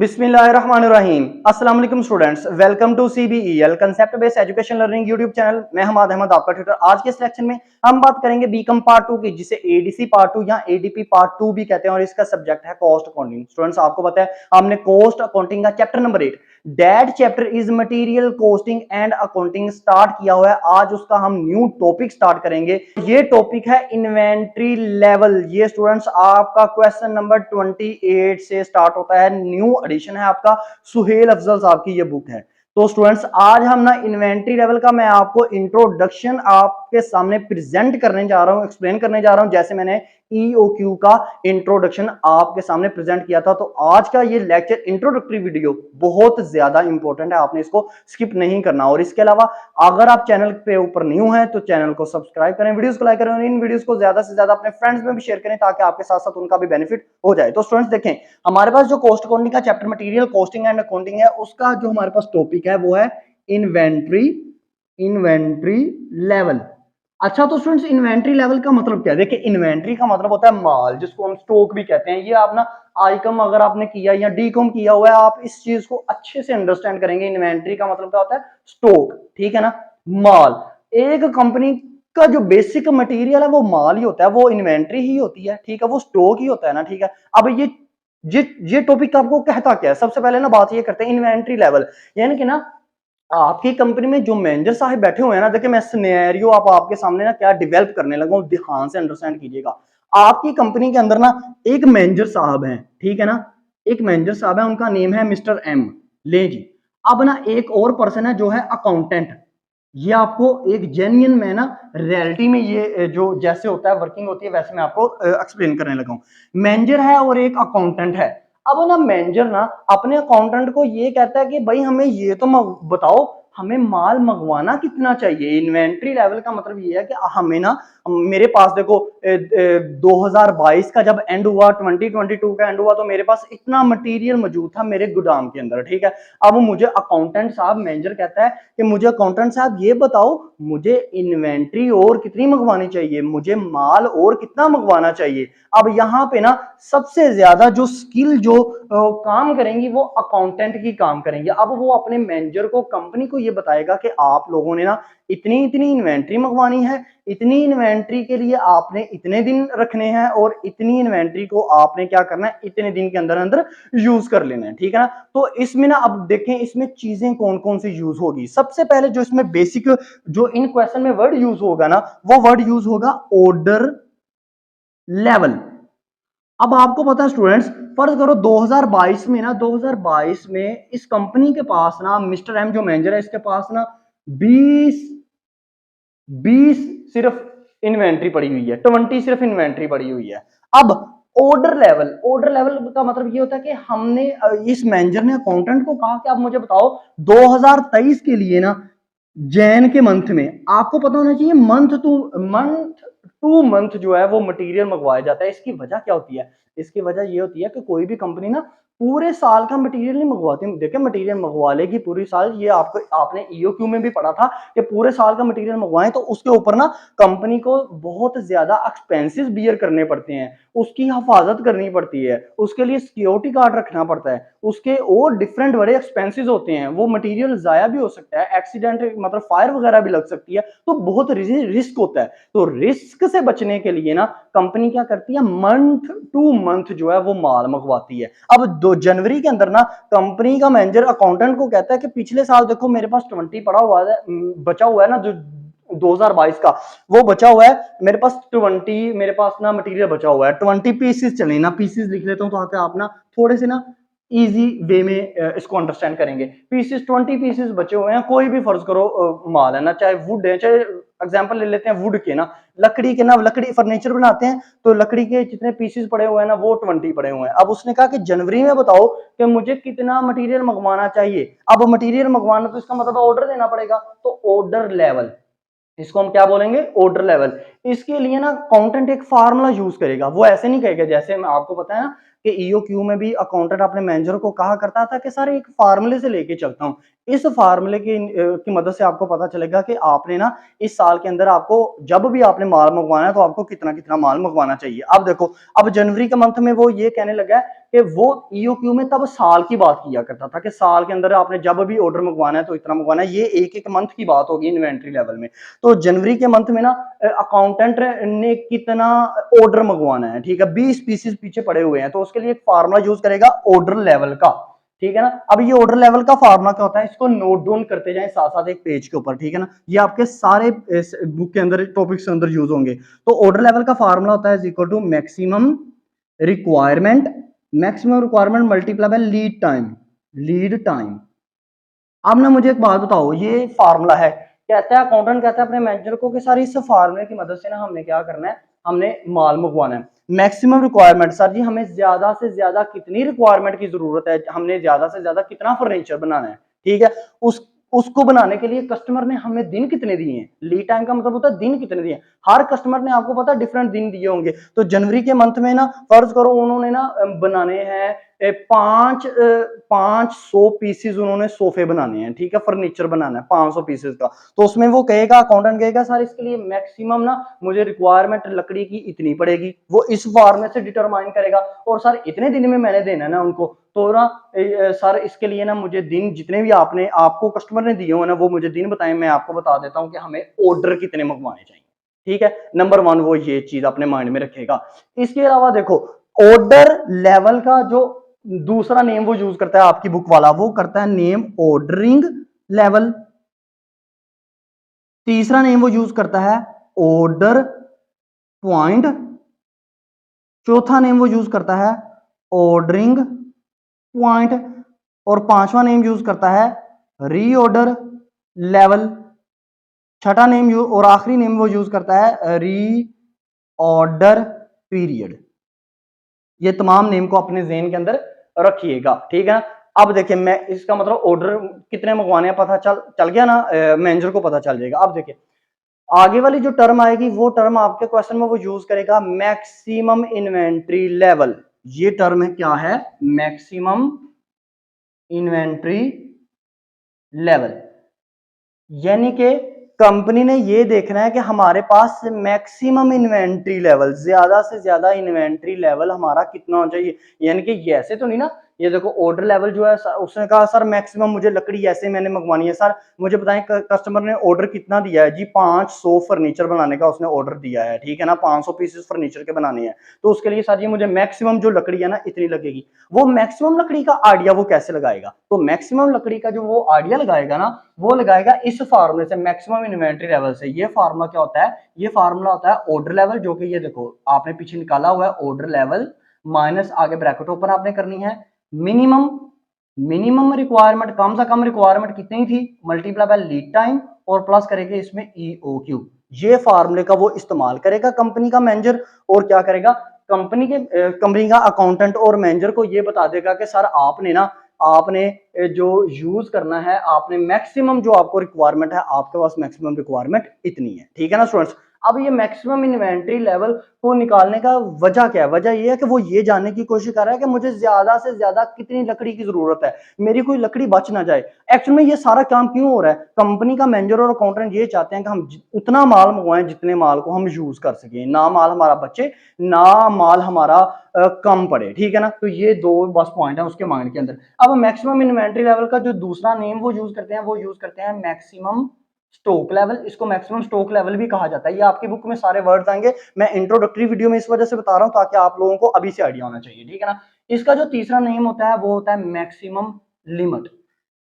बिस्मिल्लाहिर्रहमानिर्रहीम। अस्सलाम वालेकुम students, welcome to CBEL concept based education learning YouTube channel. मैं हमाद अहमद आपका ट्यूटर। आज के सिलेक्शन में हम बात करेंगे बीकॉम पार्ट 2 की, जिसे ADC पार्ट 2 या ADP पार्ट 2 भी कहते हैं, और इसका सब्जेक्ट है कॉस्ट अकाउंटिंग। स्टूडेंट्स, आपको पता है हमने कॉस्ट अकाउंटिंग का chapter number 8 that chapter is material costing and accounting start किया हुआ है। आज उसका हम न्यू टॉपिक स्टार्ट करेंगे। ये टॉपिक है इन्वेंट्री लेवल। ये स्टूडेंट्स आपका क्वेश्चन नंबर 28 से स्टार्ट होता है। न्यू एडिशन है आपका, सुहेल अफजल साहब की ये बुक है। तो स्टूडेंट्स, आज हम ना इन्वेंट्री लेवल का मैं आपको इंट्रोडक्शन आपके सामने प्रेजेंट करने जा रहा हूं, एक्सप्लेन करने जा रहा हूं, जैसे मैंने EOQ का इंट्रोडक्शन आपके सामने प्रेजेंट किया था। तो आज का ये लेक्चर इंट्रोडक्टरी वीडियो बहुत ज्यादा इंपॉर्टेंट है, आपने इसको स्किप नहीं करना। और इसके अलावा अगर आप चैनल पे ऊपर न्यू हैं तो चैनल को सब्सक्राइब करें, वीडियोस को लाइक करें और इन वीडियोस को ज्यादा से ज्यादा अपने फ्रेंड्स में भी शेयर करें, ताकि आपके साथ साथ उनका भी बेनिफिट हो जाए। तो स्टूडेंट्स देखें, हमारे पास जो कॉस्ट अकाउंटिंग का chapter material costing and accounting है, उसका जो हमारे पास टॉपिक है वो है इन्वेंट्री लेवल। अच्छा, तो स्टूडेंट्स इन्वेंट्री लेवल का मतलब क्या है? देखिए, इन्वेंट्री का मतलब होता है माल, जिसको हम स्टॉक भी कहते हैं। ये आप ना आईकॉम अगर आपने किया या डीकॉम किया हुआ है, आप इस चीज को अच्छे से अंडरस्टैंड करेंगे। इन्वेंट्री का मतलब क्या होता है? स्टॉक, ठीक है ना, माल। एक कंपनी का जो बेसिक मटेरियल है वो माल ही होता है, वो इन्वेंट्री ही होती है, ठीक है, वो स्टॉक ही होता है ना, ठीक है। अब ये टॉपिक आपको कहता क्या है? सबसे पहले ना बात ये करते हैं इन्वेंट्री लेवल, यानी कि ना आपकी कंपनी में जो मैनेजर साहब बैठे हुए हैं ना, देखिए मैं सिनेरियो आपके सामने ना क्या डेवलप करने लगा हूं, ध्यान से अंडरस्टैंड कीजिएगा। आपकी कंपनी के अंदर ना एक मैनेजर साहब हैं, ठीक है ना, एक मैनेजर साहब है, उनका नेम है मिस्टर M। ले जी। अब ना एक और पर्सन है जो है अकाउंटेंट। ये आपको एक जेन्युइन में ना रियलिटी में ये जो जैसे होता है वर्किंग होती है, वैसे मैं आपको एक्सप्लेन करने लगा हूं। मैनेजर है और एक अकाउंटेंट है। अब ना मैनेजर ना अपने अकाउंटेंट को ये कहता है कि भाई हमें ये तो बताओ, हमें माल मंगवाना कितना चाहिए। इन्वेंट्री लेवल का मतलब ये है कि हमें ना, मेरे पास देखो 2022 का जब एंड हुआ, 2022 का एंड हुआ, तो मेरे पास इतना मटेरियल मौजूद था मेरे गोदाम के अंदर, ठीक है। अब मुझे अकाउंटेंट साहब, मैनेजर कहता है कि मुझे अकाउंटेंट साहब ये बताओ, मुझे इन्वेंट्री और कितनी मंगवानी चाहिए, मुझे माल और कितना मंगवाना चाहिए। अब यहाँ पे ना सबसे ज्यादा जो स्किल जो काम करेंगी वो अकाउंटेंट की काम करेंगे। अब वो अपने मैनेजर को, कंपनी को ये बताएगा कि आप लोगों ने ना इतनी इतनी इन्वेंट्री मंगवानी है, इतनी इन्वेंट्री के लिए आपने इतने दिन रखने हैं, और इतनी इन्वेंट्री को आपने क्या करना है, इतने दिन के अंदर अंदर यूज कर लेना है, ठीक है ना। तो इसमें ना अब देखें इसमें चीजें कौन कौन सी यूज होगी। सबसे पहले जो इसमें बेसिक जो इन क्वेश्चन में वर्ड यूज होगा ना, वो वर्ड यूज होगा ऑर्डर लेवल। अब आपको पता है स्टूडेंट्स, फर्ज करो 2022 में ना, 2022 में इस कंपनी के पास ना मिस्टर M जो मैनेजर है, इसके पास ना 20 सिर्फ इन्वेंट्री पड़ी हुई है, 20 सिर्फ इन्वेंट्री पड़ी हुई है। अब ऑर्डर लेवल का मतलब ये होता है कि हमने इस मैनेजर ने अकाउंटेंट को कहा कि आप मुझे बताओ 2023 के लिए ना जैन के मंथ में, आपको पता होना चाहिए मंथ टू मंथ जो है वो मटेरियल मंगवाया जाता है। इसकी वजह क्या होती है? इसकी वजह ये होती है कि कोई भी कंपनी ना पूरे साल का मटेरियल नहीं मंगवाती। देखिए, मटेरियल मंगवा लेगी पूरी साल, ये आपको आपने EOQ में भी पढ़ा था कि पूरे साल का मटेरियल मंगवाएं तो उसके ऊपर ना कंपनी को बहुत ज्यादा एक्सपेंसेस बियर करने पड़ते हैं, उसकी हिफाजत करनी पड़ती है, उसके लिए सिक्योरिटी गार्ड रखना पड़ता है, उसके और डिफरेंट बड़े एक्सपेंसेस होते हैं। वो मटेरियल जाया भी हो सकता है, एक्सीडेंट मतलब फायर वगैरह भी लग सकती है, तो बहुत रिस्क होता है। तो रिस्क से बचने के लिए ना कंपनी क्या करती है, मंथ टू मंथ जो है वो माल मंगवाती है। अब 2 जनवरी के अंदर ना कंपनी का मैनेजर अकाउंटेंट को कहता है कि पिछले साल देखो मेरे पास 20 पड़ा हुआ है, बचा हुआ है ना, जो 2022 का वो बचा हुआ है मेरे पास 20, मेरे पास ना मटेरियल बचा हुआ है 20 पीसेस। चले ना, पीसेस लिख लेता हूं तो आप ना थोड़े से ना इजी वे में इसको अंडरस्टैंड करेंगे। पीसेस 20 पीसेस बचे हुए हैं, कोई भी फर्ज करो माल है ना, चाहे वुड है, चाहे एग्जांपल ले लेते हैं वुड के ना, लकड़ी के ना, लकड़ी फर्नीचर बनाते हैं तो लकड़ी के जितने पीसेस पड़े हुए हैं ना वो 20 पड़े हुए हैं। अब उसने कहा कि जनवरी में बताओ कि मुझे कितना मटेरियल मंगवाना चाहिए। अब मटेरियल मंगवाना तो इसका मतलब ऑर्डर देना पड़ेगा, तो ऑर्डर लेवल, इसको हम क्या बोलेंगे, ऑर्डर लेवल। इसके लिए ना अकाउंटेंट एक फार्मूला यूज करेगा। वो ऐसे नहीं कहेगा, जैसे मैं आपको पता है ना कि EOQ में भी अकाउंटेंट अपने मैनेजर को कहा करता था कि सर एक फार्मूले से लेके चलता हूं, इस फार्मूले की मदद से आपको पता चलेगा कि आपने ना इस साल के अंदर आपको जब भी आपने माल मंगवाना है तो आपको कितना कितना माल मंगवाना चाहिए। अब देखो, अब जनवरी के मंथ में वो ये कहने लगा है कि वो ईओक्यू में तब साल की बात किया करता था कि साल के अंदर आपने जब भी ऑर्डर मंगवाना है तो इतना मंगवाना है। ये एक एक मंथ की बात होगी इन्वेंट्री लेवल में। तो जनवरी के मंथ में ना अकाउंटेंट ने कितना ऑर्डर मंगवाना है, ठीक है, 20 पीसेस पीछे पड़े हुए हैं, तो उसके लिए एक फार्मूला यूज करेगा ऑर्डर लेवल का, ठीक है ना। अब ये ऑर्डर लेवल का फार्मूला क्या होता है, इसको नोट डाउन करते जाएं साथ साथ एक पेज के ऊपर, ठीक है ना। ये आपके सारे बुक के अंदर टॉपिक्स के अंदर यूज होंगे। तो ऑर्डर लेवल का फार्मूला होता है equal to maximum requirement, maximum requirement multiply by lead time, lead time. अब ना मुझे एक बात बताओ, ये फार्मूला है, कहता है अकाउंटेंट कहता है अपने मैनेजर को कि सर इस फार्मूले की मदद से ना हमने क्या करना है, हमने माल मंगवाना है। मैक्सिमम रिक्वायरमेंट, सर जी हमें ज्यादा से ज्यादा कितनी रिक्वायरमेंट की जरूरत है, हमने ज्यादा से ज्यादा कितना फर्नीचर बनाना है, ठीक है। उसको बनाने के लिए कस्टमर ने हमें दिन कितने दिए हैं, लीड टाइम का मतलब होता है दिन कितने दिए हैं। हर कस्टमर ने आपको पता डिफरेंट दिन दिए होंगे। तो जनवरी के मंथ में ना फर्ज करो उन्होंने ना बनाने हैं 500 पीसेस उन्होंने सोफे बनाने हैं, ठीक है, फर्नीचर बनाना है 500 पीसेस का। तो उसमें वो कहेगा, अकाउंटेंट कहेगा सर इसके लिए मैक्सिमम ना मुझे रिक्वायरमेंट लकड़ी की इतनी पड़ेगी, वो इस फॉर्मूले से डिटरमाइन करेगा। और सर इतने दिन में मैंने देना है ना उनको, तो ना सर इसके लिए ना मुझे दिन जितने भी आपने आपको कस्टमर ने दिए हो ना वो मुझे दिन बताएं, मैं आपको बता देता हूं कि हमें ऑर्डर कितने मंगवाने चाहिए, ठीक है। नंबर वन वो ये चीज अपने माइंड में रखेगा। इसके अलावा देखो, ऑर्डर लेवल का जो दूसरा नेम वो यूज करता है आपकी बुक वाला, वो करता है नेम ऑर्डरिंग लेवल। तीसरा नेम वो यूज करता है ऑर्डर पॉइंट। चौथा नेम वो यूज करता है ऑर्डरिंग पॉइंट। और पांचवा नेम यूज करता है रीऑर्डर लेवल। छठा नेम और आखिरी नेम वो यूज करता है री ऑर्डर पीरियड। ये तमाम नेम को अपने ज़हन के अंदर रखिएगा, ठीक है ना। अब देखिए, मैं इसका मतलब ऑर्डर कितने मंगवाने हैं पता चल गया ना, मैनेजर को पता चल जाएगा। अब देखिए आगे वाली जो टर्म आएगी वो टर्म आपके क्वेश्चन में वो यूज करेगा मैक्सिमम इन्वेंट्री लेवल। ये टर्म है क्या है, मैक्सिमम इन्वेंट्री लेवल। यानी कि कंपनी ने ये देखना है कि हमारे पास मैक्सिमम इन्वेंट्री लेवल, ज्यादा से ज्यादा इन्वेंट्री लेवल हमारा कितना होना चाहिए। यानी कि ये ऐसे तो नहीं ना, ये देखो ऑर्डर लेवल जो है उसने कहा सर मैक्सिमम मुझे लकड़ी ऐसे मैंने मंगवानी है, सर मुझे बताएं कस्टमर ने ऑर्डर कितना दिया है जी, 500 फर्नीचर बनाने का उसने ऑर्डर दिया है, ठीक है ना, 500 पीसेस फर्नीचर के बनाने हैं। तो उसके लिए सर ये मुझे मैक्सिमम जो लकड़ी है ना इतनी लगेगी। वो मैक्सिमम लकड़ी का आइडिया वो कैसे लगाएगा, तो मैक्सिमम लकड़ी का जो वो आइडिया लगाएगा ना वो लगाएगा इस फार्मूले से, मैक्सिमम इन्वेंट्री लेवल से। ये फार्मूला क्या होता है, ये फार्मूला होता है ऑर्डर लेवल, जो कि ये देखो आपने पीछे निकाला हुआ है ऑर्डर लेवल माइनस आगे ब्रैकेट ओपन आपने करनी है मिनिमम, मिनिमम रिक्वायरमेंट कम से कम रिक्वायरमेंट कितनी थी मल्टीप्लाई बाय लीड टाइम और प्लस करेंगे इसमें ईओक्यू। ये फार्मूले का वो इस्तेमाल करेगा कंपनी का मैनेजर। और क्या करेगा, कंपनी का अकाउंटेंट और मैनेजर को ये बता देगा कि सर आपने ना आपने जो यूज करना है, आपने मैक्सिमम जो आपको रिक्वायरमेंट है, आपके पास मैक्सिमम रिक्वायरमेंट इतनी है, ठीक है ना स्टूडेंट्स। अब ये मैक्सिमम इन्वेंट्री लेवल को निकालने का वजह क्या है, वजह ये है कि वो ये जानने की कोशिश कर रहा है कि मुझे ज्यादा से ज्यादा कितनी लकड़ी की जरूरत है, मेरी कोई लकड़ी बच ना जाए। एक्चुअल में ये सारा काम क्यों हो रहा है, कंपनी का मैनेजर और अकाउंटेंट ये चाहते हैं कि हम उतना माल मंगवाएं जितने माल को हम यूज कर सकें, ना माल हमारा बचे ना माल हमारा कम पड़े, ठीक है ना। तो ये दो बस पॉइंट है उसके माइंड के अंदर। अब मैक्सिमम इन्वेंट्री लेवल का जो दूसरा नेम वो यूज करते हैं, वो यूज करते हैं मैक्सिमम स्टॉक लेवल। इसको मैक्सिमम स्टॉक लेवल भी कहा जाता है। ये आपकी बुक में सारे वर्ड्स आएंगे, मैं इंट्रोडक्टरी वीडियो में इस वजह से बता रहा हूं ताकि आप लोगों को अभी से आइडिया होना चाहिए, ठीक है ना। इसका जो तीसरा नेम होता है वो होता है मैक्सिमम लिमिट।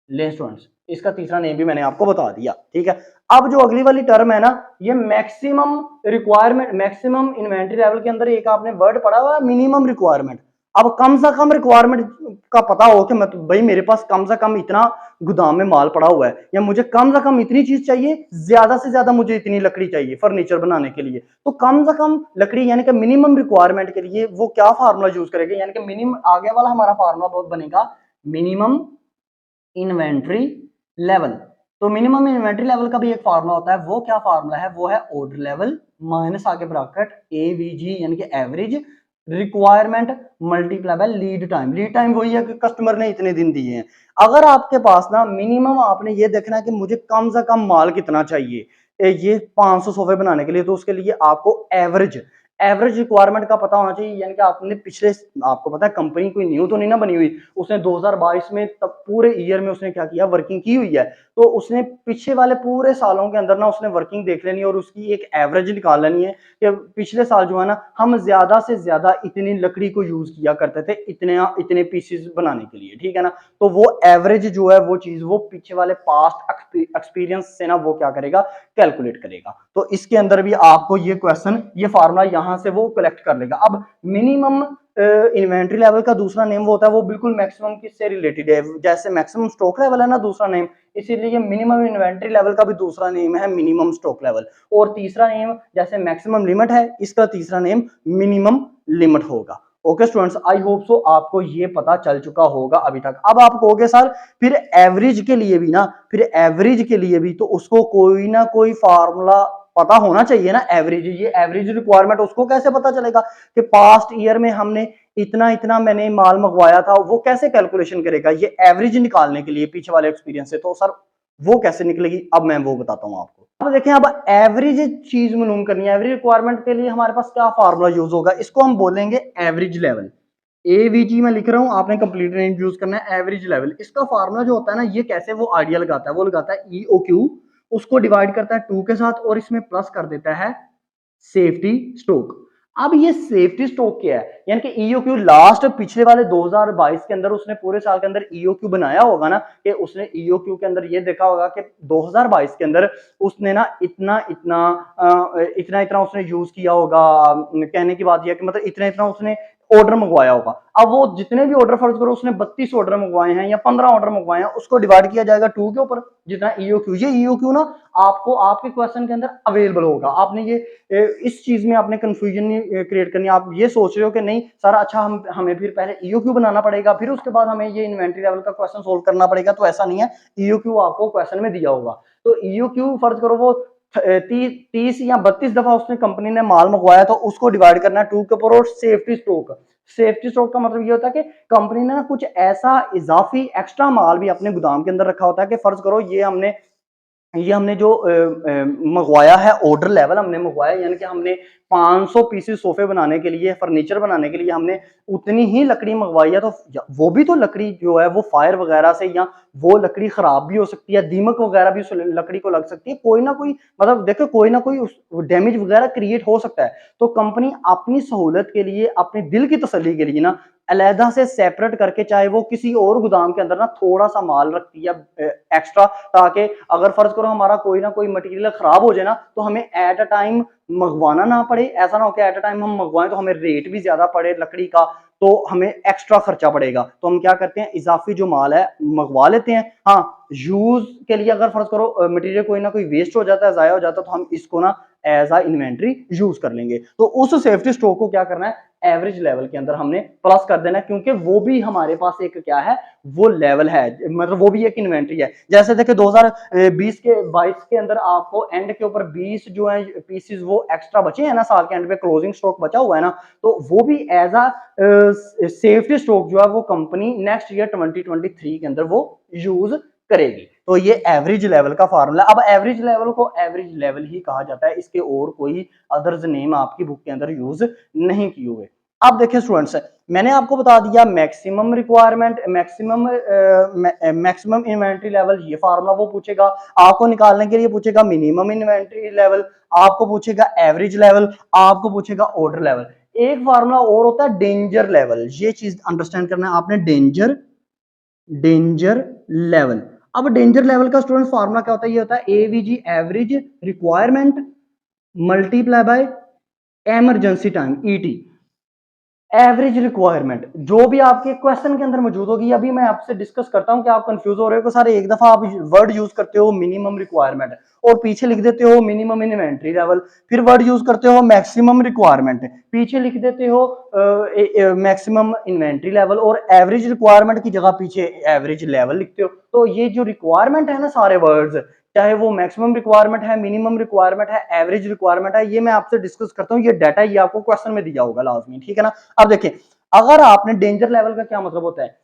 ले स्टूडेंट्स, इसका तीसरा नेम भी मैंने आपको बता दिया, ठीक है। अब जो अगली वाली टर्म है ना, ये maximum requirement, maximum inventory level के अंदर एक आपने वर्ड पढ़ा हुआ है मिनिमम रिक्वायरमेंट। अब कम से कम रिक्वायरमेंट का पता हो कि मतलब भाई मेरे पास कम से कम इतना गोदाम में माल पड़ा हुआ है, या मुझे कम से कम इतनी चीज चाहिए, ज्यादा से ज्यादा मुझे इतनी लकड़ी चाहिए फर्नीचर बनाने के लिए। तो कम से कम लकड़ी यानी कि मिनिमम रिक्वायरमेंट के लिए वो क्या फार्मूला यूज करेगा, यानी कि मिनिमम आगे वाला हमारा फार्मूला बहुत बनेगा मिनिमम इन्वेंट्री लेवल। तो मिनिमम इन्वेंट्री लेवल का भी एक फार्मूला होता है, वो क्या फार्मूला है, वो है ऑर्डर लेवल माइनस आगे ब्रैकेट एवीजी यानी कि average requirement multiply by lead time. Lead time वही है कि कस्टमर ने इतने दिन दिए हैं। अगर आपके पास ना मिनिमम आपने ये देखना है कि मुझे कम से कम माल कितना चाहिए, ये 500 सोफे बनाने के लिए, तो उसके लिए आपको एवरेज एवरेज रिक्वायरमेंट का पता होना चाहिए। यानी कि आपने पिछले, आपको पता है कंपनी कोई न्यू तो नहीं ना बनी हुई, उसने 2022 में तब पूरे ईयर में उसने क्या किया, वर्किंग की हुई है। तो उसने पीछे वाले पूरे सालों के अंदर ना उसने वर्किंग देख लेनी है और उसकी एक एवरेज निकाल लेनी है कि पिछले साल जो है ना हम ज्यादा से ज्यादा इतनी लकड़ी को यूज किया करते थे इतने इतने पीसेस बनाने के लिए, ठीक है ना। तो वो एवरेज जो है वो चीज वो पीछे वाले पास्ट एक्सपीरियंस से ना वो क्या करेगा, कैलकुलेट करेगा। तो इसके अंदर भी आपको ये क्वेश्चन, ये फार्मूला यहां से वो कलेक्ट कर लेगा। अब मिनिमम इन्वेंट्री लेवल का दूसरा नेम वो होता है, वो बिल्कुल मैक्सिमम किससे रिलेटेड है, जैसे मैक्सिमम स्टॉक लेवल है ना दूसरा नेम, इसीलिए मिनिमम इन्वेंट्री लेवल का भी दूसरा नेम है मिनिमम स्टॉक लेवल। और तीसरा नेम जैसे मैक्सिमम लिमिट है, इसका तीसरा नेम मिनिमम लिमिट होगा। Okay students, I hope so आपको ये पता चल चुका होगा अभी तक। अब आप कहोगे सर फिर एवरेज के लिए भी ना, फिर एवरेज के लिए भी तो उसको कोई ना कोई फार्मूला पता होना चाहिए ना। एवरेज, ये एवरेज रिक्वायरमेंट उसको कैसे पता चलेगा कि पास्ट ईयर में हमने इतना इतना मैंने माल मंगवाया था, वो कैसे कैलकुलेशन करेगा ये एवरेज निकालने के लिए पीछे वाले एक्सपीरियंस से। तो सर वो कैसे निकलेगी, अब मैं वो बताता हूं आपको। अब देखें, अब एवरेज चीज मालूम करनी है, एवरेज रिक्वायरमेंट के लिए हमारे पास क्या फार्मूला यूज होगा, इसको हम बोलेंगे एवरेज लेवल। एवीजी में लिख रहा हूं, आपने कंप्लीट रेंज यूज करना है। एवरेज लेवल, इसका फार्मूला जो होता है ना, ये कैसे वो आइडिया लगाता है, वो लगाता है ईओक्यू, उसको डिवाइड करता है 2 के साथ और इसमें प्लस कर देता है सेफ्टी स्टॉक। अब ये सेफ्टी स्टॉक क्या है, यानी कि ईओक्यू लास्ट पिछले वाले 2022 के अंदर उसने पूरे साल के अंदर ईओक्यू बनाया होगा ना, कि उसने ईओक्यू के अंदर ये देखा होगा कि 2022 के अंदर उसने ना इतना इतना इतना इतना उसने यूज किया होगा। कहने की बात यह कि मतलब इतना इतना उसने ऑर्डर मंगवाया होगा। अब वो जितने भी ऑर्डर, फर्ज करो उसने 32 ऑर्डर मंगवाए हैं या 15 ऑर्डर मंगवाए हैं, उसको डिवाइड किया जाएगा 2 के ऊपर जितना ईओक्यू। ये ईओक्यू ना आपको आपके क्वेश्चन के अंदर अवेलेबल होगा। आपने ये इस चीज में आपने कंफ्यूजन नहीं क्रिएट करनी। आप ये सोच रहे हो कि नहीं सर अच्छा हमें फिर पहले ईओक्यू बनाना पड़ेगा फिर उसके बाद हमें ये इन्वेंटरी लेवल का क्वेश्चन सोल्व करना पड़ेगा, तो ऐसा नहीं है। ईओक्यू आपको क्वेश्चन में दिया होगा। तो ईओक्यू फर्ज करो वो 30 या 32 दफा उसने कंपनी ने माल मंगवाया, तो उसको डिवाइड करना है 2 के ऊपर। और सेफ्टी स्टॉक, सेफ्टी स्टॉक का मतलब ये होता है कि कंपनी ने कुछ ऐसा इजाफी एक्स्ट्रा माल भी अपने गोदाम के अंदर रखा होता है कि फर्ज करो ये हमने जो मंगवाया है, ऑर्डर लेवल हमने मंगवाया, यानी कि हमने 500 पीसेस सोफे बनाने के लिए, फर्नीचर बनाने के लिए हमने उतनी ही लकड़ी मंगवाई है। तो वो भी तो लकड़ी जो है वो फायर वगैरह से, या वो लकड़ी खराब भी हो सकती है, दीमक वगैरह भी उस लकड़ी को लग सकती है, कोई ना कोई मतलब देखो कोई ना कोई डैमेज वगैरह क्रिएट हो सकता है। तो कंपनी अपनी सहूलत के लिए, अपने दिल की तसल्ली के लिए ना अलहदा से सेपरेट करके, चाहे वो किसी और गोदाम के अंदर ना थोड़ा सा माल रखती है एक्स्ट्रा, ताकि अगर फर्ज करो हमारा कोई ना कोई मटेरियल खराब हो जाए ना, तो हमें एट अ टाइम मंगवाना ना पड़े। ऐसा ना हो कि एट अ टाइम हम मंगवाएं तो हमें रेट भी ज्यादा पड़े लकड़ी का, तो हमें एक्स्ट्रा खर्चा पड़ेगा। तो हम क्या करते हैं, इजाफी जो माल है मंगवा लेते हैं। हाँ, यूज के लिए अगर फर्ज करो मटेरियल कोई ना कोई वेस्ट हो जाता है, जाया हो जाता है, तो हम इसको ना एज आ इन्वेंट्री यूज कर लेंगे। तो उस सेफ्टी स्टॉक को क्या करना है, एवरेज लेवल के अंदर हमने प्लस कर देना, क्योंकि वो भी हमारे पास एक क्या है, वो लेवल है, मतलब वो भी एक इन्वेंट्री है। जैसे देखिए 2020 के 22 के अंदर आपको एंड के ऊपर 20 जो है पीसेस वो एक्स्ट्रा बचे हैं ना, साल के एंड पे क्लोजिंग स्टॉक बचा हुआ है ना, तो वो भी एज आ सेफ्टी स्टॉक जो है वो कंपनी नेक्स्ट ईयर 2023 के अंदर वो यूज करेगी। तो ये एवरेज लेवल का फार्मूला। अब एवरेज लेवल को एवरेज लेवल ही कहा जाता है, इसके और कोई अदर्स नेम आपकी बुक के अंदर यूज नहीं किए हुए। अब देखिए स्टूडेंट्स, मैंने आपको बता दिया maximum requirement, maximum inventory level, ये फार्मूला वो पूछेगा। आपको निकालने के लिए पूछेगा मिनिमम इन्वेंट्री लेवल, आपको पूछेगा एवरेज लेवल, आपको पूछेगा ऑर्डर लेवल। एक फार्मूला और होता है डेंजर लेवल, ये चीज अंडरस्टैंड करना है आपने, डेंजर डेंजर लेवल। अब डेंजर लेवल का स्टूडेंट फार्मूला क्या होता है, ये होता है AVG average requirement multiply by emergency time, ET. Average requirement जो भी आपके क्वेश्चन के अंदर मौजूद होगी, अभी मैं आपसे डिस्कस करता हूं कि आप कंफ्यूज हो रहे हो कि सारे एक दफा आप वर्ड यूज करते हो मिनिमम रिक्वायरमेंट और पीछे लिख देते हो मिनिमम इन्वेंट्री लेवल, फिर वर्ड यूज करते हो मैक्सिमम रिक्वायरमेंट, पीछे लिख देते हो मैक्सिमम इन्वेंट्री लेवल, और एवरेज रिक्वायरमेंट की जगह पीछे एवरेज लेवल लिखते हो। तो ये जो रिक्वायरमेंट है ना, सारे वर्ड्स चाहे वो मैक्सिमम रिक्वायरमेंट है, मिनिमम रिक्वायरमेंट है, एवरेज रिक्वायरमेंट है, ये मैं आपसे डिस्कस करता हूँ। ये डाटा ये आपको क्वेश्चन में दिया होगा लाजमी, ठीक है ना। अब देखिए, अगर आपने डेंजर लेवल का क्या मतलब होता है,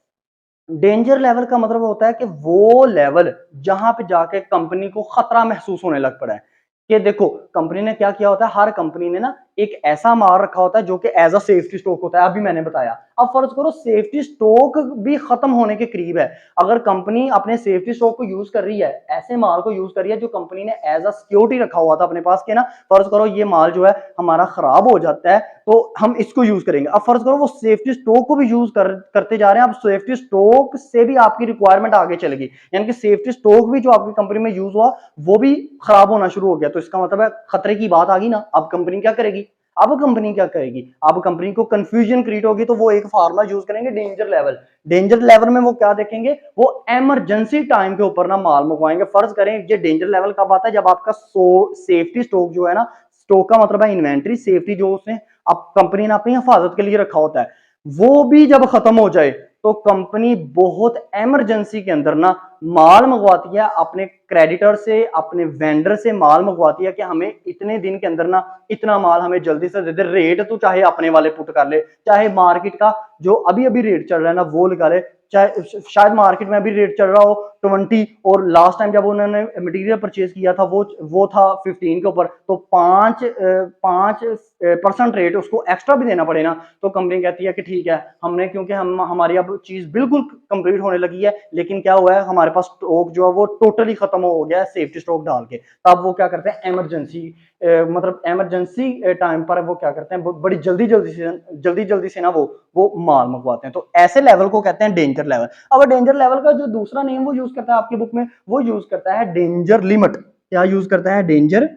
डेंजर लेवल का मतलब होता है कि वो लेवल जहां पे जाके कंपनी को खतरा महसूस होने लग पड़ा है। कि देखो कंपनी ने क्या किया होता है, हर कंपनी ने ना एक ऐसा माल रखा होता है जो कि एज अ सेफ्टी स्टॉक होता है, अभी मैंने बताया। अब फर्ज करो सेफ्टी स्टॉक भी खत्म होने के करीब है, अगर कंपनी अपने सेफ्टी स्टॉक को यूज कर रही है, ऐसे माल को यूज कर रही है जो कंपनी ने एज अ सिक्योरिटी रखा हुआ था अपने पास के ना, फर्ज करो ये माल जो है हमारा खराब हो जाता है तो हम इसको यूज करेंगे। अब फर्ज करो वो सेफ्टी स्टॉक को भी यूज करते जा रहे हैं, अब सेफ्टी स्टॉक से भी आपकी रिक्वायरमेंट आगे चलेगी, यानी कि सेफ्टी स्टॉक भी जो आपकी कंपनी में यूज हुआ वो भी खराब होना शुरू हो गया, तो इसका मतलब है खतरे की बात आ गई ना। अब कंपनी क्या करेगी, अब कंपनी क्या करेगी, अब कंपनी को कंफ्यूजन क्रिएट होगी, तो वो एक फार्मूला यूज करेंगे डेंजर लेवल। डेंजर लेवल में वो क्या देखेंगे, वो इमरजेंसी टाइम के ऊपर ना माल मंगवाएंगे। फर्ज करें ये डेंजर लेवल कब आता है, जब आपका सेफ्टी स्टॉक जो है ना, स्टॉक का मतलब है इन्वेंट्री, सेफ्टी जो उसने अब कंपनी ने अपनी हिफाजत के लिए रखा होता है, वो भी जब खत्म हो जाए तो कंपनी बहुत इमरजेंसी के अंदर ना माल मंगवाती है अपने क्रेडिटर से, अपने वेंडर से माल मंगवाती है कि हमें इतने दिन के अंदर ना इतना माल हमें जल्दी से दे दे। रेट तो चाहे अपने वाले पुट कर ले, चाहे मार्केट का जो अभी अभी रेट चल रहा है ना वो लगा ले, चाहे शायद मार्केट में अभी रेट चल रहा हो 20, और लास्ट टाइम जब उन्होंने मटेरियल परचेज किया था वो था 15 के ऊपर, तो 5% रेट उसको एक्स्ट्रा भी देना पड़े ना, तो कंपनी कहती है कि ठीक है, हमने क्योंकि हम हमारी अब चीज बिल्कुल कंप्लीट होने लगी है, लेकिन क्या हुआ है हमारे पास स्टॉक जो है वो टोटली खत्म हो गया है सेफ्टी स्टॉक डाल के, तब वो क्या करते हैं इमरजेंसी मतलब इमरजेंसी टाइम पर वो क्या करते हैं, बड़ी जल्दी से ना वो माल मंगवाते हैं। तो ऐसे लेवल को कहते हैं डेंजर लेवल। अब डेंजर लेवल का जो दूसरा नेम वो यूज करता है आपकी बुक में, वो यूज करता है डेंजर लिमिट। क्या यूज करता है, डेंजर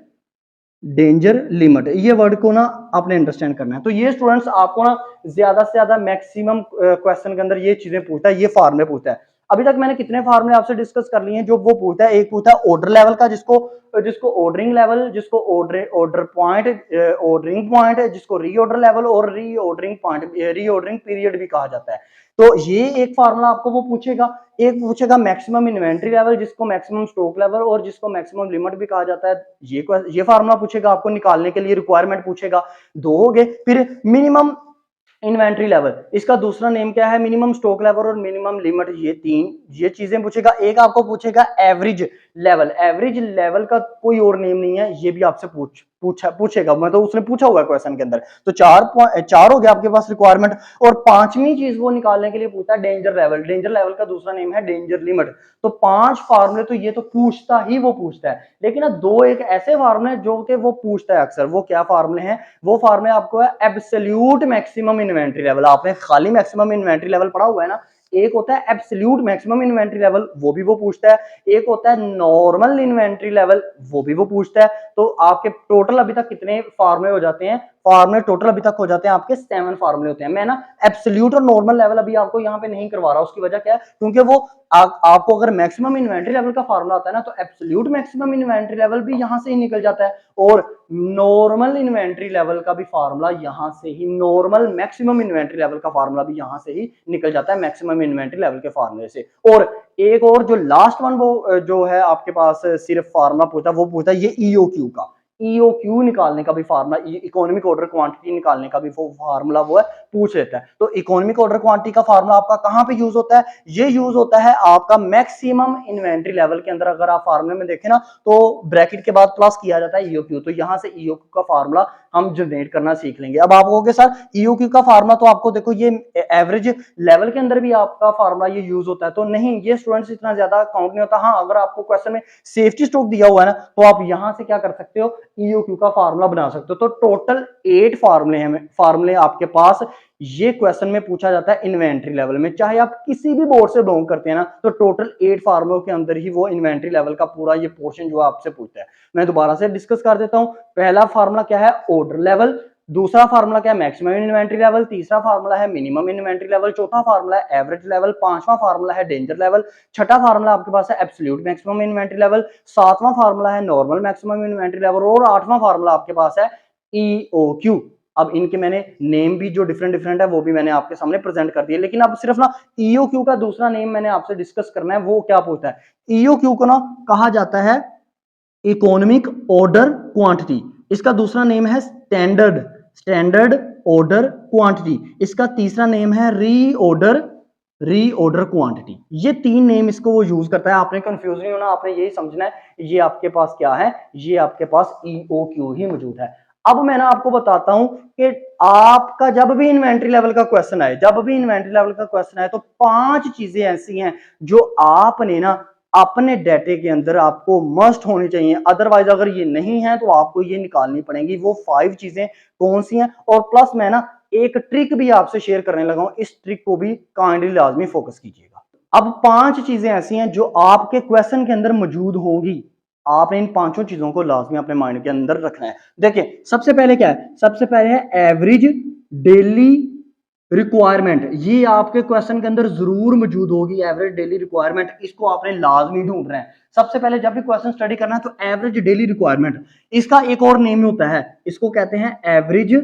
डेंजर लिमिट। ये वर्ड को ना आपने अंडरस्टैंड करना है। तो ये स्टूडेंट्स आपको ना ज्यादा से ज्यादा मैक्सिमम क्वेश्चन के अंदर ये चीजें पूछता है, ये फार्मूले पूछता है। अभी तक मैंने कितने फार्मूले आपसे डिस्कस कर लिए हैं, जो वो पूछता है, एक पूछता है ऑर्डर लेवल का, जिसको जिसको ऑर्डरिंग लेवल, जिसको ऑर्डर पॉइंट, ऑर्डरिंग पॉइंट, जिसको रीऑर्डर लेवल और रीऑर्डरिंग पॉइंट, रीऑर्डरिंग पीरियड भी कहा जाता है। तो ये एक फार्मूला आपको वो पूछेगा। एक पूछेगा मैक्सिमम इन्वेंट्री लेवल, जिसको मैक्सिमम स्टॉक लेवल और जिसको मैक्सिमम लिमिट भी कहा जाता है, ये फार्मूला पूछेगा आपको निकालने के लिए, रिक्वायरमेंट पूछेगा। दो हो गए। फिर मिनिमम इन्वेंट्री लेवल, इसका दूसरा नेम क्या है, मिनिमम स्टॉक लेवल और मिनिमम लिमिट, ये तीन ये चीजें पूछेगा। एक आपको पूछेगा एवरेज लेवल, एवरेज लेवल का कोई और नेम नहीं है, ये भी आपसे पूछेगा, मतलब उसने पूछा हुआ है क्वेश्चन के अंदर। तो चार हो गया आपके पास रिक्वायरमेंट। और पांचवी चीज वो निकालने के लिए पूछता है डेंजर लेवल, डेंजर लेवल का दूसरा नेम है डेंजर लिमिट। तो 5 फार्मूले तो ये तो पूछता है, लेकिन ना दो एक ऐसे फार्मूले जो कि वो पूछता है अक्सर। वो क्या फार्मूले हैं, वो फार्मूले आपको है एब्सोल्यूट मैक्सिमम इन्वेंट्री लेवल। आपने खाली मैक्सिमम इन्वेंट्री लेवल पढ़ा हुआ है ना, एक होता है एब्सोल्यूट मैक्सिमम इन्वेंट्री लेवल, वो भी वो पूछता है। एक होता है नॉर्मल इन्वेंट्री लेवल, वो भी वो पूछता है। तो आपके टोटल अभी तक कितने फार्मूले हो जाते हैं, फार्मूले टोटल अभी तक हो जाते हैं आपके 7 फार्मूले होते हैं। मैं ना एब्सोल्यूट और नॉर्मल लेवल अभी आपको यहाँ पे नहीं करवा रहा, उसकी वजह क्या है, क्योंकि वो आपको अगर मैक्सिमम इन्वेंट्री लेवल का फार्मूला आता है ना, तो एब्सोल्यूट मैक्सिमम इन्वेंट्री लेवल भी यहां से ही निकल जाता है, और नॉर्मल इन्वेंट्री लेवल का भी फार्मूला यहां से ही, नॉर्मल मैक्सिमम इन्वेंट्री लेवल का फार्मूला भी यहां से ही निकल जाता है मैक्सिमम इन्वेंट्री लेवल के फार्मूले से। और एक और जो लास्ट वन वो जो है आपके पास सिर्फ फार्मूला पूछता है, वो पूछता है ये ईओक्यू का, ईओक्यू निकालने का भी फार्मूला, इकोनॉमिक ऑर्डर क्वांटिटी निकालने का भी वो फार्मूला वो है पूछ लेता है। तो इकोनॉमिक ऑर्डर क्वांटिटी का फार्मूला आपका कहां पे यूज होता है, ये यूज होता है आपका मैक्सिमम इन्वेंट्री लेवल के अंदर। अगर आप फार्मूले में देखें ना, तो ब्रैकेट के बाद प्लस किया जाता है ईओक्यू, तो यहां से ईओक्यू का फार्मूला हम जनरेट करना सीख लेंगे। अब आप कहोगे सर ईओक्यू का फार्मूला तो आपको देखो ये एवरेज लेवल के अंदर भी आपका फार्मूला ये यूज होता है, तो नहीं, ये स्टूडेंट्स इतना ज्यादा काउंट नहीं होता। हाँ, अगर आपको क्वेश्चन में सेफ्टी स्टॉक दिया हुआ है ना, तो आप यहां से क्या कर सकते हो, ईओक्यू का फार्मूला बना सकते हो। तो टोटल 8 फार्मूले हैं, फार्मूले आपके पास ये क्वेश्चन में पूछा जाता है इन्वेंट्री लेवल में। चाहे आप किसी भी बोर्ड से बिलोंग करते हैं ना, तो टोटल 8 फार्मूलों के अंदर ही वो इन्वेंट्री लेवल का पूरा ये पोर्शन जो आपसे पूछता है। मैं दोबारा से डिस्कस कर देता हूं। पहला फार्मूला क्या है, ऑर्डर लेवल। दूसरा फार्मूला क्या है, मैक्सिमम इन्वेंट्री लेवल। तीसरा फार्मूला है मिनिमम इन्वेंट्री लेवल। चौथा फार्मूला है एवरेज लेवल। पांचवा फार्मूला है डेंजर लेवल। छठा फार्मूला आपके पास है एब्सोल्यूट मैक्सिमम इन्वेंट्री लेवल। सातवां फार्मूला है नॉर्मल मैक्सिमम इन्वेंट्री लेवल। और आठवां फार्मूला आपके पास है ईओक्यू। अब इनके मैंने नेम भी जो डिफरेंट डिफरेंट है वो भी मैंने आपके सामने प्रेजेंट कर दिया, लेकिन अब सिर्फ ना ईओक्यू का दूसरा नेम मैंने आपसे डिस्कस करना है। वो क्या पूछता है, ईओक्यू को ना कहा जाता है इकोनॉमिक ऑर्डर क्वांटिटी, इसका दूसरा नेम है स्टैंडर्ड, स्टैंडर्ड ऑर्डर क्वांटिटी, इसका तीसरा नेम है रीऑर्डर, रीऑर्डर क्वांटिटी। ये तीन नेम इसको वो यूज करता है। आपने कंफ्यूज नहीं होना, आपने यही समझना है ये आपके पास क्या है, ये आपके पास EOQ ही मौजूद है। अब मैं ना आपको बताता हूं कि आपका जब भी इन्वेंट्री लेवल का क्वेश्चन आए, जब भी इन्वेंट्री लेवल का क्वेश्चन आए, तो 5 चीजें ऐसी हैं जो आपने ना अपने डेटे के अंदर आपको मस्ट होनी चाहिए, अदरवाइज अगर ये नहीं है तो आपको ये निकालनी पड़ेंगी। वो 5 चीजें कौन सी हैं, और प्लस मैं ना एक ट्रिक भी आपसे शेयर करने लगा हूं, इस ट्रिक को भी काइंडली लाजमी फोकस कीजिएगा। अब 5 चीजें ऐसी हैं जो आपके क्वेश्चन के अंदर मौजूद होंगी, आपने इन 5 चीजों को लाजमी अपने माइंड के अंदर रखना है। देखिए सबसे पहले क्या है, सबसे पहले है एवरेज डेली रिक्वायरमेंट, ये आपके क्वेश्चन के अंदर जरूर मौजूद होगी। एवरेज डेली रिक्वायरमेंट, इसको आपने लाजमी ढूंढना है। सबसे पहले जब भी क्वेश्चन स्टडी करना है तो एवरेज डेली रिक्वायरमेंट, इसका एक और नेम होता है, इसको कहते हैं एवरेज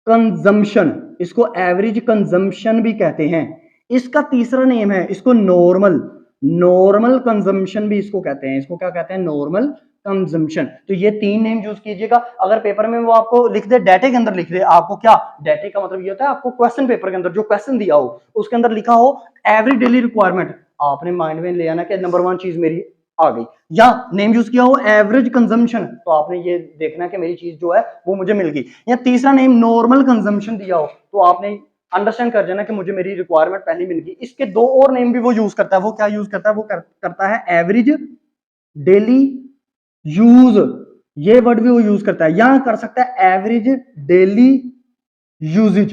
कंजम्पशन, इसको एवरेज कंजम्पशन भी कहते हैं। इसका तीसरा नेम है, इसको नॉर्मल, नॉर्मल कंजम्पशन भी इसको कहते हैं। इसको क्या कहते हैं, नॉर्मल कंजम्पशन। तो ये 3 नेम यूज कीजिएगा। अगर पेपर में वो आपको लिख दे, डेटे के अंदर लिख दे, आपको क्या, डेटे का मतलब ये होता है आपको क्वेश्चन पेपर के अंदर जो क्वेश्चन दिया हो उसके अंदर लिखा हो एवरेज डेली रिक्वायरमेंट, आपने माइंड में ले आना कि नंबर 1 चीज मेरी आ गई। या नेम यूज किया हो एवरेज कंजम्पशन, तो आपने ये देखना कि मेरी चीज जो है वो मुझे मिल गई। या तीसरा नेम नॉर्मल कंजम्पशन दिया हो तो आपने अंडरस्टैंड कर जाना कि मुझे मेरी रिक्वायरमेंट पहले मिल गई। इसके 2 और नेम भी वो यूज करता है। वो क्या यूज करता है, वो करता है एवरेज डेली यूज, ये वर्ड भी वो यूज करता है। या कर सकता है average daily usages,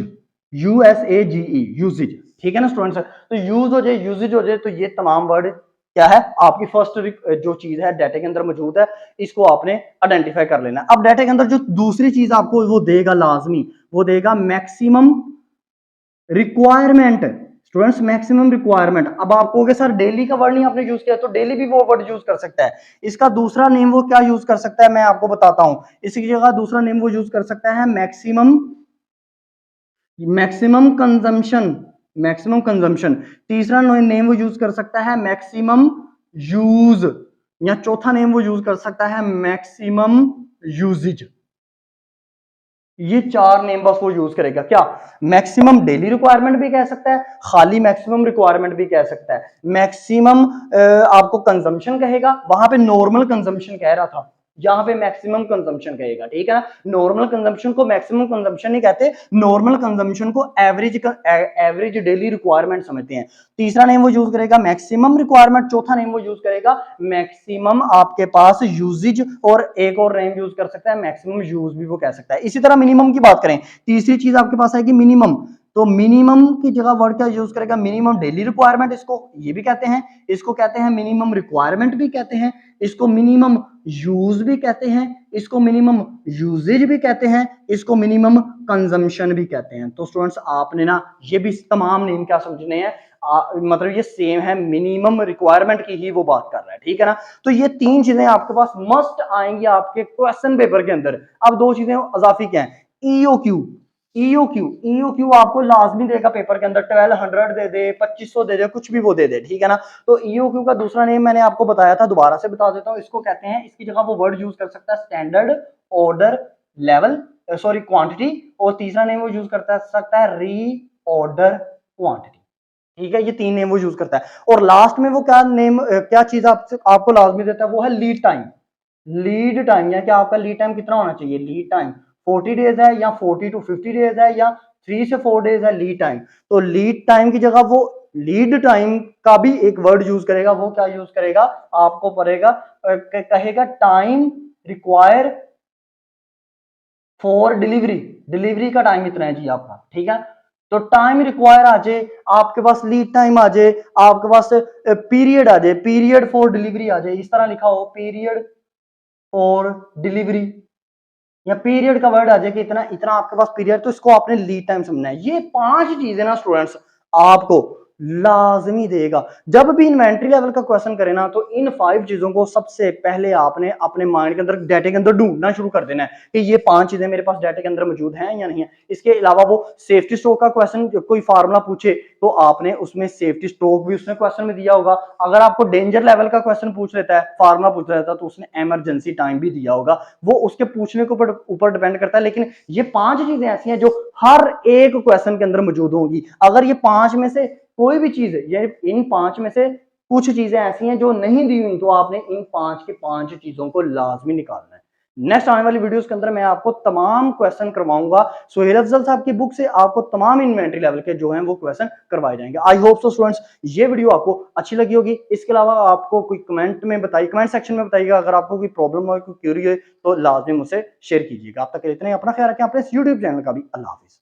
USAGE, usages. ठीक है ना स्टूडेंट्स, तो यूज हो जाए, यूजेज हो जाए, तो ये तमाम वर्ड क्या है, आपकी फर्स्ट जो चीज है डाटा के अंदर मौजूद है, इसको आपने आइडेंटिफाई कर लेना। अब डाटा के अंदर जो दूसरी चीज आपको वो देगा लाजमी, वो देगा maximum requirement. Students maximum requirement, अब आप कहोगे सर डेली का वर्ड नहीं आपने यूज किया, तो डेली भी वो वर्ड यूज कर सकता है। इसका दूसरा नेम वो क्या यूज कर सकता है, मैं आपको बताता हूं। इसकी जगह दूसरा नेम वो यूज कर सकता है maximum, maximum consumption, maximum consumption. तीसरा नेम वो यूज कर सकता है मैक्सिमम यूज, या चौथा नेम वो यूज कर सकता है मैक्सिमम यूजेज। ये 4 नेम बस वो यूज करेगा। क्या, मैक्सिमम डेली रिक्वायरमेंट भी कह सकता है, खाली मैक्सिमम रिक्वायरमेंट भी कह सकता है, मैक्सिमम आपको कंजम्पशन कहेगा, वहां पे नॉर्मल कंजम्पशन कह रहा था, यहाँ पे मैक्सिमम कंजम्पशन कहेगा। ठीक है ना, नॉर्मल कंजम्पशन को मैक्सिमम कंजम्पशन नहीं कहते, नॉर्मल कंजम्पशन को एवरेज डेली रिक्वायरमेंट समझते हैं। तीसरा नेम वो यूज करेगा मैक्सिमम रिक्वायरमेंट, चौथा नेम वो यूज करेगा मैक्सिमम आपके पास यूजेज, और एक और नेम यूज कर सकता है मैक्सिमम यूज भी वो कह सकता है। इसी तरह मिनिमम की बात करें, तीसरी चीज आपके पास आएगी मिनिमम, तो मिनिमम की जगह वर्ड क्या यूज करेगा, मिनिमम डेली रिक्वायरमेंट, इसको ये भी कहते हैं, इसको कहते हैं मिनिमम रिक्वायरमेंट भी कहते हैं, इसको मिनिमम यूज भी कहते हैं, इसको मिनिमम यूजेज भी कहते हैं, इसको मिनिमम कंजम्पशन भी कहते हैं। तो स्टूडेंट्स आपने ना ये भी तमाम नेम क्या समझने हैं, मतलब ये सेम है, मिनिमम रिक्वायरमेंट की ही वो बात कर रहा है। ठीक है ना, तो ये 3 चीजें आपके पास मस्ट आएंगी आपके क्वेश्चन पेपर के अंदर। अब 2 चीजें अजाफी क्या है, EOQ, EOQ आपको लाजमी देगा पेपर के अंदर, 1200 दे दे, 2500 दे दे, कुछ भी वो दे दे। ठीक है ना, तो EOQ का दूसरा नेम मैंने आपको बताया था, दोबारा से बता देता हूं, इसको कहते हैं, इसकी जगह वो वर्ड यूज कर सकता है standard order level, sorry quantity, और तीसरा नेम वो यूज करता सकता है री ऑर्डर क्वांटिटी। ठीक है, ये 3 नेम वो यूज करता है। और लास्ट में वो क्या नेम, क्या चीज आपको लाजमी देता है, वो है लीड टाइम। लीड टाइम, या क्या आपका लीड टाइम कितना होना चाहिए, लीड टाइम 40 डेज है, या 40 to 50 डेज है, या 3 से 4 डेज है लीड टाइम। तो लीड टाइम की जगह वो लीड टाइम का भी एक वर्ड यूज करेगा, वो क्या यूज करेगा, आपको पड़ेगा, कहेगा time require for delivery, delivery का टाइम इतना है जी आपका। ठीक है, तो टाइम रिक्वायर आ जाए आपके पास, लीड टाइम आ जाए आपके पास, पीरियड आ जाए, पीरियड फॉर डिलीवरी आ जाए, इस तरह लिखा हो पीरियड फॉर डिलीवरी, या पीरियड का वर्ड आ जाए कि इतना इतना आपके पास पीरियड, तो इसको आपने लीड टाइम समझना है। ये 5 चीजें ना स्टूडेंट्स आपको लाजमी देगा। जब भी इन्वेंट्री लेवल का क्वेश्चन करें ना, तो इन 5 चीजों को सबसे पहले आपने अपने माइंड के अंदर, डाटे के अंदर ढूंढना शुरू कर देना है कि ये 5 चीजें मेरे पास डाटे के अंदर मौजूद हैं या नहीं है। इसके अलावा वो सेफ्टी स्टॉक का क्वेश्चन कोई फार्मूला पूछे तो आपने उसमें सेफ्टी स्टॉक भी उसने क्वेश्चन में दिया होगा। अगर आपको डेंजर लेवल का क्वेश्चन पूछ लेता है, फार्मूला पूछ लेता है, तो उसने इमरजेंसी टाइम भी दिया होगा। वो उसके पूछने के ऊपर डिपेंड करता है। लेकिन ये 5 चीजें ऐसी हैं जो हर एक क्वेश्चन के अंदर मौजूद होंगी। अगर ये 5 में से कोई भी चीज, ये इन 5 में से कुछ चीजें ऐसी हैं जो नहीं दी हुई, तो आपने इन 5 के 5 चीजों को लाजमी निकालना है। नेक्स्ट आने वाली वीडियोस के अंदर मैं आपको तमाम क्वेश्चन करवाऊंगा। सुहेल अफजल साहब की बुक से आपको तमाम इन्वेंट्री लेवल के जो हैं वो क्वेश्चन करवाए जाएंगे। आई होप सो स्टूडेंट्स ये वीडियो आपको अच्छी लगी होगी। इसके अलावा आपको कोई कमेंट में बताइए, कमेंट सेक्शन में बताइएगा। अगर आपको कोई प्रॉब्लम हो, कोई क्यूरी है, तो लाजमी मुझसे शेयर कीजिएगा। आप तक इतना ही, अपना ख्याल रखें, अपने यूट्यूब चैनल का भी। अल्लाह हाफिज।